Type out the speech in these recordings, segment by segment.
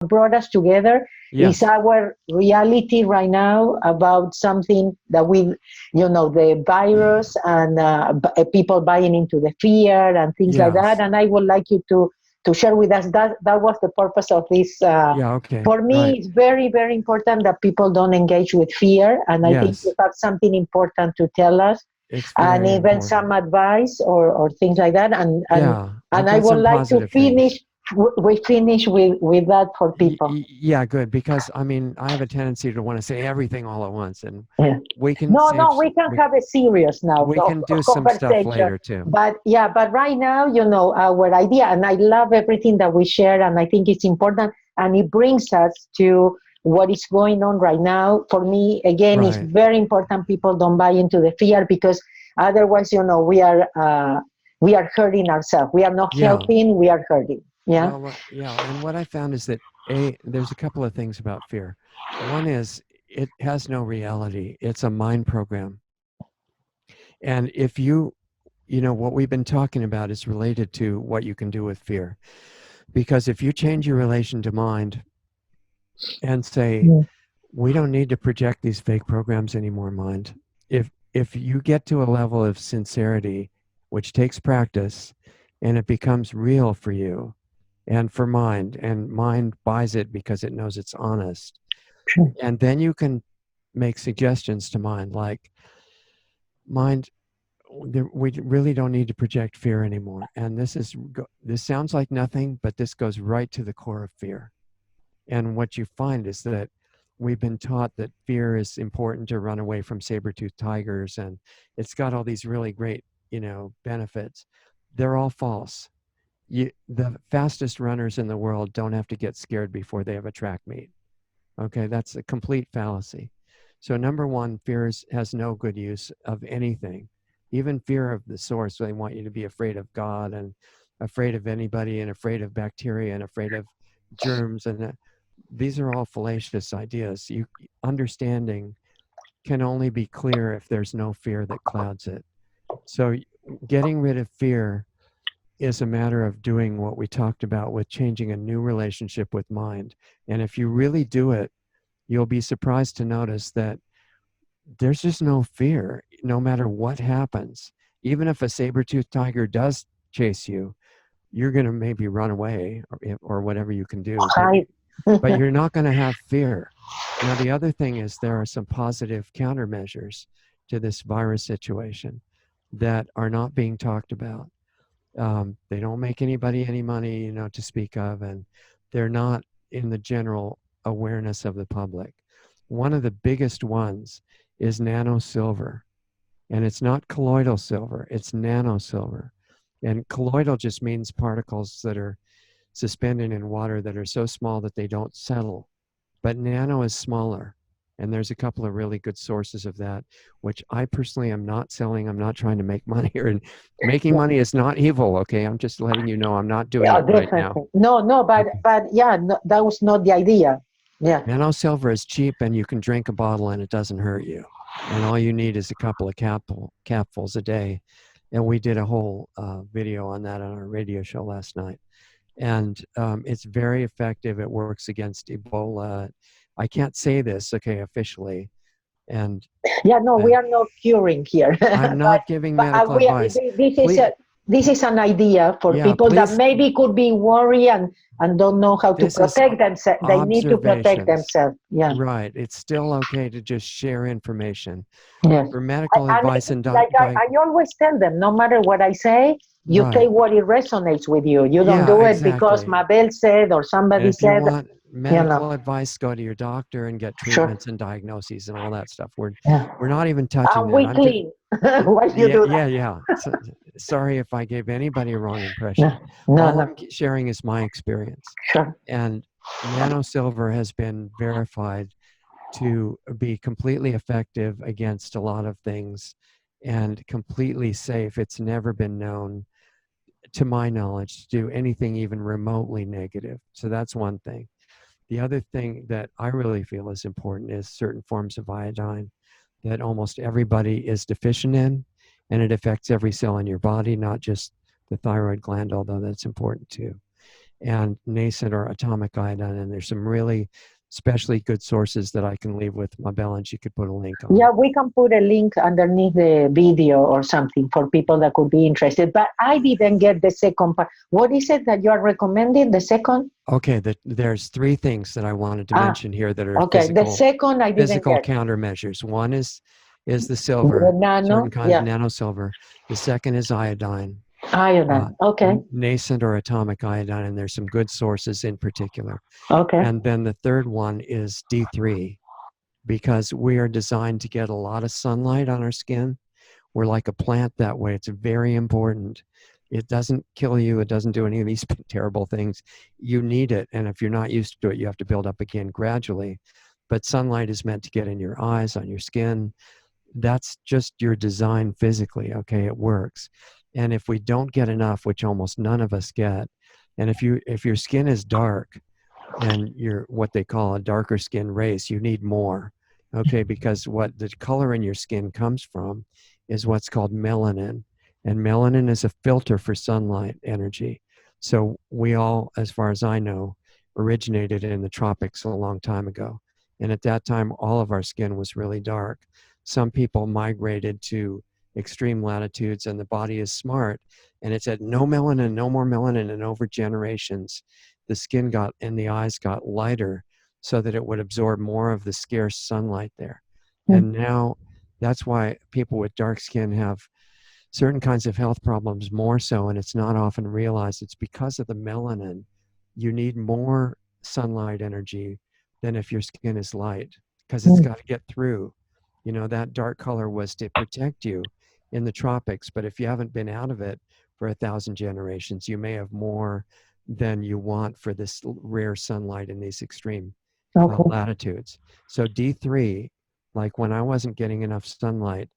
brought us together is Yes. our reality right now about something that we, the virus and people buying into the fear and things like that. Yes. And I would like you to share with us that was the purpose of this. Yeah. Okay. For me, Right. it's very, very important that people don't engage with fear. And I think you Yes. have something important to tell us It's and very even important. some advice or things like that. Yeah. I've And I got would some like to positive things. finish, we finish with that for people. Yeah, good. Because I mean, I have a tendency to want to say everything all at once, and Yeah. we can No, save, no, we can have a serious now we can do some stuff conversation. later too. But yeah, but right now, our idea, and I love everything that we share, and I think it's important, and it brings us to what is going on right now. For me, again, it's Right. very important people don't buy into the fear because otherwise, we are hurting ourselves. We are not Yeah. helping. We are hurting. Yeah. Well, yeah. And what I found is that there's a couple of things about fear. One is it has no reality. It's a mind program. And if what we've been talking about is related to what you can do with fear. Because if you change your relation to mind and say, Mm. we don't need to project these fake programs anymore, mind. If you get to a level of sincerity, which takes practice, and it becomes real for you and for mind, and mind buys it because it knows it's honest, Sure. and then you can make suggestions to mind like, mind, we really don't need to project fear anymore. And this sounds like nothing, but this goes right to the core of fear. And what you find is that we've been taught that fear is important to run away from saber-toothed tigers, and it's got all these really great, benefits. They're all false. The fastest runners in the world don't have to get scared before they have a track meet. Okay, that's a complete fallacy. So number one, has no good use of anything. Even fear of the source, they want you to be afraid of God and afraid of anybody and afraid of bacteria and afraid of germs, and these are all fallacious ideas. Understanding can only be clear if there's no fear that clouds it. So getting rid of fear is a matter of doing what we talked about with changing a new relationship with mind. And if you really do it, you'll be surprised to notice that there's just no fear, no matter what happens. Even if a saber-toothed tiger does chase you, you're going to maybe run away or whatever you can do, Hi. but you're not going to have fear. Now, the other thing is there are some positive countermeasures to this virus situation that are not being talked about. They don't make anybody any money, to speak of, and they're not in the general awareness of the public. One of the biggest ones is nano silver, and it's not colloidal silver, it's nano silver. And colloidal just means particles that are suspended in water that are so small that they don't settle. But nano is smaller. And there's a couple of really good sources of that, which I personally am not selling. I'm not trying to make money, and making money is not evil. Okay. I'm just letting you know I'm not doing Yeah, it right now. definitely. No, no, Okay. but yeah, no, that was not the idea. Yeah. Nano silver is cheap and you can drink a bottle and it doesn't hurt you. And all you need is a couple of capfuls a day. And we did a whole video on that on our radio show last night. And it's very effective. It works against Ebola. I can't say this, okay, officially. And Yeah, no, uh, we are not curing here, I'm but not giving medical we advice. this is Please, this is an idea for yeah, people that please, maybe could be worried and don't know how to this is protect themselves. They need to protect observations. themselves. Yeah. Right. It's still okay to just share information. Yes. For medical And advice and like I always tell them, no matter what I say, you right. take what it resonates with you. You don't Yeah, do it because exactly. Mabel said or And somebody if you said, want you know. medical advice, go to your doctor and get Sure. treatments and diagnoses and all that stuff. Yeah. We're not even touching And that. we I'm just clean while you yeah, do that. yeah, yeah. So, sorry if I gave anybody a wrong No, impression. no, All no. I'm sharing is my experience. Sure. And nano silver has been verified to be completely effective against a lot of things and completely safe. It's never been known, to my knowledge, to do anything even remotely negative. So that's one thing. The other thing that I really feel is important is certain forms of iodine that almost everybody is deficient in, and it affects every cell in your body, not just the thyroid gland, although that's important too. and nascent or atomic iodine. And there's some really especially good sources that I can leave with Mabel, and she could put a link on. Yeah, we can put a link underneath the video or something for people that could be interested. But I didn't get the second part. What is it that you are recommending? The second? Okay, there's three things that I wanted to mention here that are Okay. The second I didn't physical get. countermeasures. One is the The silver, nano, certain kinds yeah. of nanosilver. The second is iodine, Iodine. Okay. nascent or atomic iodine, and there's some good sources in particular. Okay. And then the third one is D3, because we are designed to get a lot of sunlight on our skin. We're like a plant that way. It's very important. It doesn't kill you. It doesn't do any of these terrible things. You need it. And if you're not used to it, you have to build up again gradually. But sunlight is meant to get in your eyes, on your skin. That's just your design physically. Okay, it works. And if we don't get enough, which almost none of us get, and if your skin is dark and you're what they call a darker skin race, you need more. Okay, because what the color in your skin comes from is what's called melanin. And melanin is a filter for sunlight energy. So we all, as far as I know, originated in the tropics a long time ago. And at that time, all of our skin was really dark. Some people migrated to extreme latitudes, and the body is smart. And it said, no melanin, no more melanin. And over generations, the skin got and the eyes got lighter so that it would absorb more of the scarce sunlight there. And now that's why people with dark skin have certain kinds of health problems more so, and it's not often realized. It's because of the melanin. You need more sunlight energy than if your skin is light, because it's got to get through. You know, that dark color was to protect you in the tropics, but if you haven't been out of it for 1,000 generations, you may have more than you want for this rare sunlight in these extreme latitudes. So D3, like when I wasn't getting enough sunlight,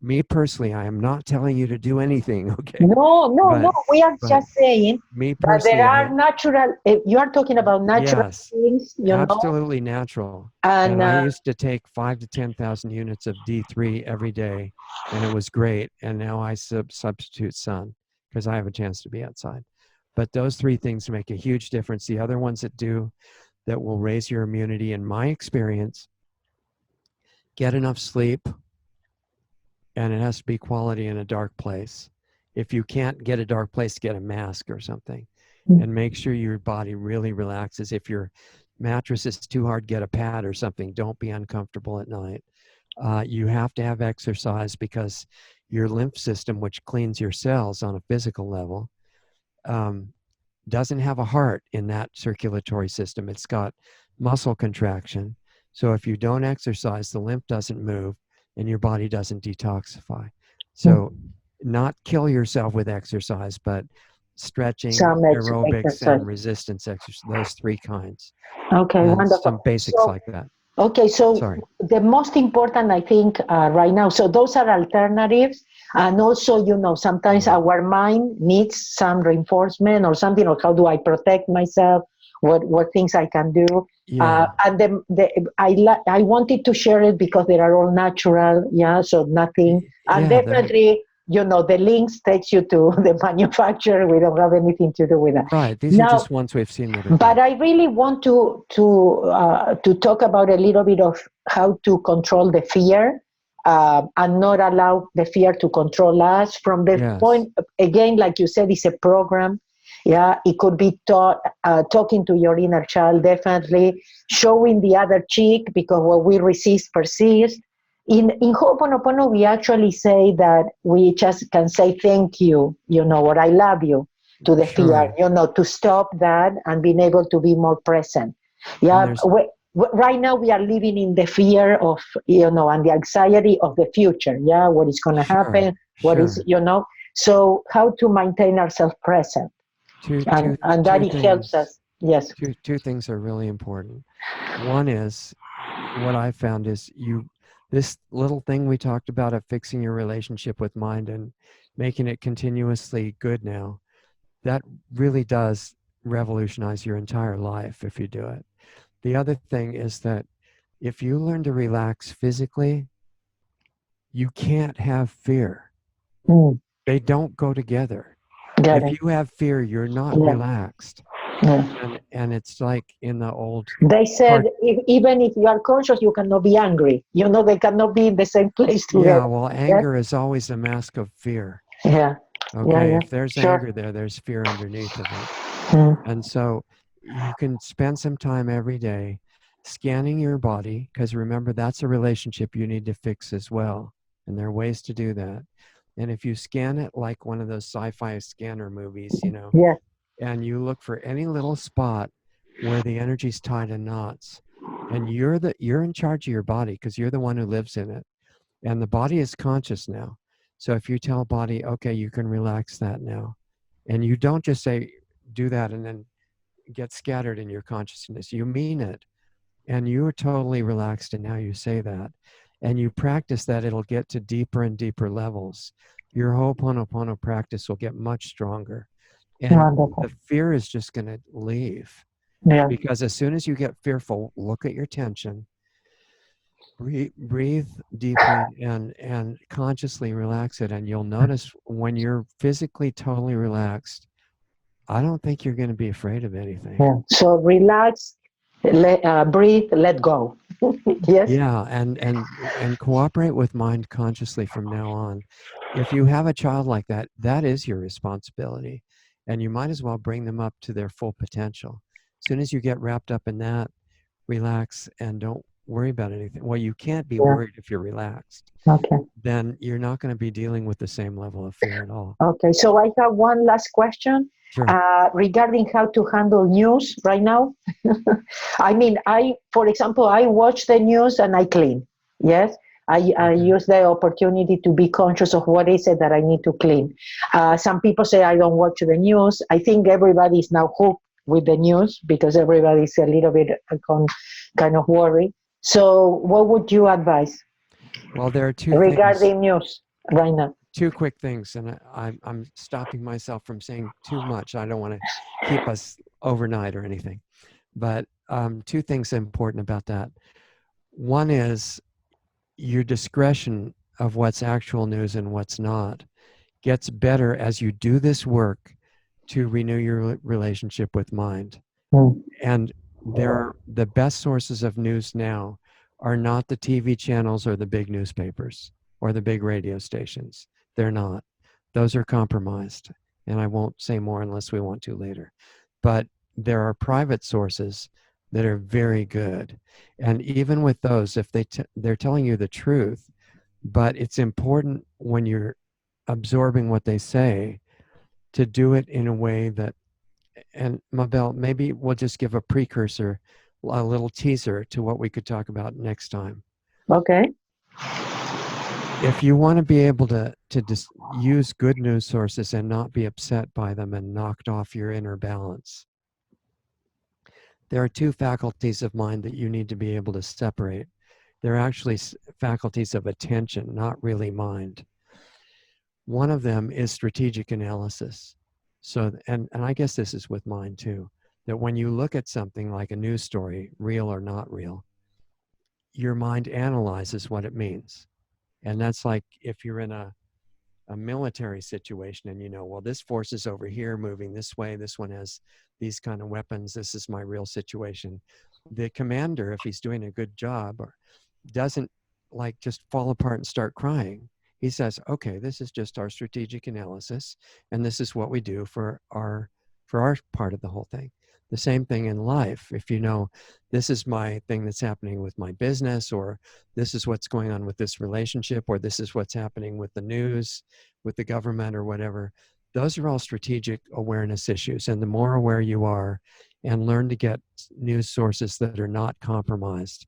me personally, I am not telling you to do anything, okay? No. We are just saying me that personally, there are natural. You are talking about natural yes, things, you know. absolutely natural. And I used to take 5 to 10,000 units of D3 every day, and it was great. And now I substitute sun because I have a chance to be outside. But those three things make a huge difference. The other ones that will raise your immunity, in my experience, get enough sleep, and it has to be quality in a dark place. If you can't get a dark place, get a mask or something, and make sure your body really relaxes. If your mattress is too hard, get a pad or something. Don't be uncomfortable at night. You have to have exercise because your lymph system, which cleans your cells on a physical level, doesn't have a heart in that circulatory system. It's got muscle contraction. So if you don't exercise, the lymph doesn't move and your body doesn't detoxify. So not kill yourself with exercise, but stretching, aerobics, and resistance exercise, those three kinds. Okay, and wonderful. some basics like that. Okay, so Sorry. The most important, I think, right now, so those are alternatives. And also, you know, sometimes our mind needs some reinforcement or something, or how do I protect myself, what things I can do. Yeah. And I wanted to share it because they are all natural, so nothing. And definitely, you know, the links takes you to the manufacturer. We don't have anything to do with that. Right. These are just ones we've seen that are But good. I really want to talk about a little bit of how to control the fear and not allow the fear to control us. From the point, again, like you said, it's a program. Yeah, it could be talking to your inner child, definitely showing the other cheek, because what we resist persists. In Ho'oponopono, we actually say that we just can say thank you, you know, or I love you to the fear, you know, to stop that and being able to be more present. Yeah, right now we are living in the fear of, you know, and the anxiety of the future. Yeah, what is going to happen? What is, you know? So how to maintain ourselves present, and that it helps us. Yes. Two things are really important. One is, what I found is this little thing we talked about of fixing your relationship with mind and making it continuously good now, that really does revolutionize your entire life if you do it. The other thing is that if you learn to relax physically, you can't have fear. They don't go together. If you have fear, you're not relaxed. And it's like in the old They said even if you are conscious, you cannot be angry. They cannot be in the same place together. Yeah, well, anger is always a mask of fear. Yeah. Okay, Yeah. if there's Sure. anger there's fear underneath of it. Mm. And so you can spend some time every day scanning your body, because remember, that's a relationship you need to fix as well. And there are ways to do that. And if you scan it like one of those sci-fi scanner movies, Yeah. and you look for any little spot where the energy's tied in knots, and you're in charge of your body because you're the one who lives in it. And the body is conscious now. So if you tell body, okay, you can relax that now. And you don't just say, do that and then get scattered in your consciousness. You mean it. And you are totally relaxed. And now you say that. And you practice that, it'll get to deeper and deeper levels. Your Ho'oponopono practice will get much stronger. And Wonderful. the fear is just going to leave. Yeah. Because as soon as you get fearful, look at your tension. Breathe deeply and consciously relax it, and you'll notice when you're physically totally relaxed, I don't think you're going to be afraid of anything. Yeah. So relax, breathe, let go. Yes. Yeah, and cooperate with mind consciously from now on. If you have a child like that, that is your responsibility, and you might as well bring them up to their full potential. As soon as you get wrapped up in that, relax and don't worry about anything. Well, you can't be worried if you're relaxed. Okay. Then you're not going to be dealing with the same level of fear at all. Okay. So I have one last question. Sure. Regarding how to handle news right now. I mean, for example, I watch the news and I clean. Yes. I use the opportunity to be conscious of what is it that I need to clean. Some people say I don't watch the news. I think everybody is now hooked with the news because everybody's a little bit kind of worried. So what would you advise? Well, there are two regarding things. News right now. Two quick things, and I'm stopping myself from saying too much. I don't want to keep us overnight or anything. But two things important about that. One is your discretion of what's actual news and what's not gets better as you do this work to renew your relationship with mind. And the best sources of news now are not the TV channels or the big newspapers or the big radio stations. They're not. Those are compromised. And I won't say more unless we want to later. But there are private sources that are very good. And even with those, if they're telling you the truth, but it's important when you're absorbing what they say to do it in a way that, and Mabel, maybe we'll just give a precursor, a little teaser to what we could talk about next time. Okay. If you want to be able to use good news sources and not be upset by them and knocked off your inner balance, there are two faculties of mind that you need to be able to separate. They're actually faculties of attention, not really mind. One of them is strategic analysis. So, and I guess this is with mind too, that when you look at something like a news story, real or not real, your mind analyzes what it means. And that's like if you're in a military situation and well, this force is over here moving this way, this one has these kind of weapons, this is my real situation. The commander, if he's doing a good job, doesn't like just fall apart and start crying. He says, okay, this is just our strategic analysis, and this is what we do for our part of the whole thing. The same thing in life. If this is my thing that's happening with my business, or this is what's going on with this relationship, or this is what's happening with the news, with the government, or whatever, those are all strategic awareness issues. And the more aware you are and learn to get news sources that are not compromised,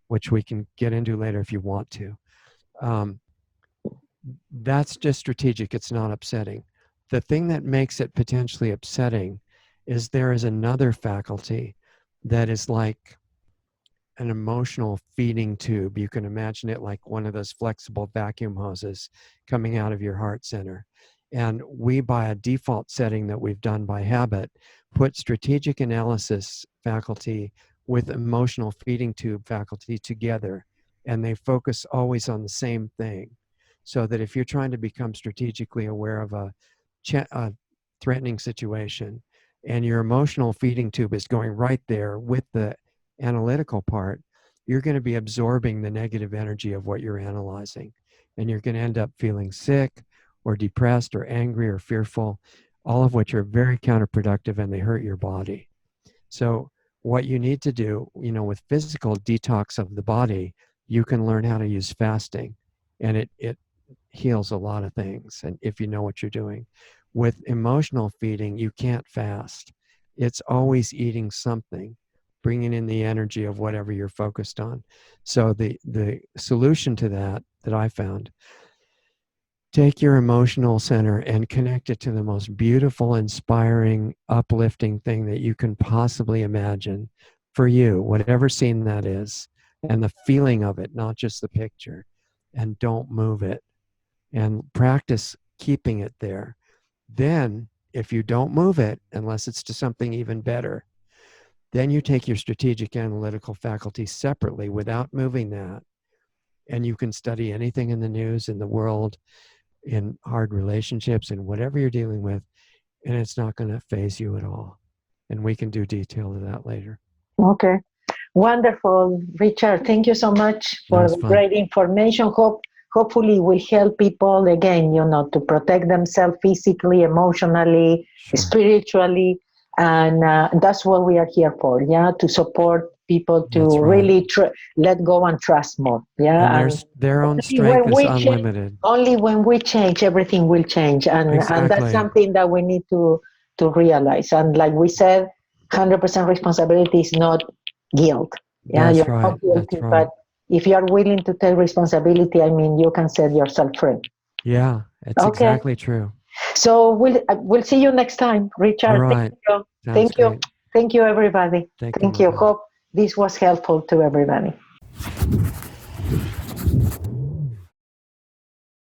which we can get into later if you want to, that's just strategic. It's not upsetting. The thing that makes it potentially upsetting is there is another faculty that is like an emotional feeding tube. You can imagine it like one of those flexible vacuum hoses coming out of your heart center. And we, by a default setting that we've done by habit, put strategic analysis faculty with emotional feeding tube faculty together, and they focus always on the same thing. So that if you're trying to become strategically aware of a threatening situation, and your emotional feeding tube is going right there with the analytical part, you're going to be absorbing the negative energy of what you're analyzing. And you're going to end up feeling sick or depressed or angry or fearful, all of which are very counterproductive and they hurt your body. So what you need to do, with physical detox of the body, you can learn how to use fasting, and it heals a lot of things. And if you know what you're doing. With emotional feeding, you can't fast. It's always eating something, bringing in the energy of whatever you're focused on. So the solution to that I found, take your emotional center and connect it to the most beautiful, inspiring, uplifting thing that you can possibly imagine for you, whatever scene that is, and the feeling of it, not just the picture. And don't move it. And practice keeping it there. Then, if you don't move it, unless it's to something even better, then you take your strategic analytical faculty separately without moving that. And you can study anything in the news, in the world, in hard relationships, and whatever you're dealing with, and it's not going to faze you at all. And we can do detail of that later. Okay. Wonderful, Richard. Thank you so much for the great information. Hopefully will help people again, to protect themselves physically, emotionally, spiritually, and that's what we are here for. Yeah, to support people to really let go and trust more. Yeah, and their own strength is unlimited. Only when we change, everything will change, and that's something that we need to realize. And like we said, 100% responsibility is not guilt. Yeah, you're not guilty, but if you are willing to take responsibility, you can set yourself free. Yeah, it's exactly true. So we'll see you next time, Richard. All right. Thank you. Thank you, everybody. Thank you. Hope this was helpful to everybody.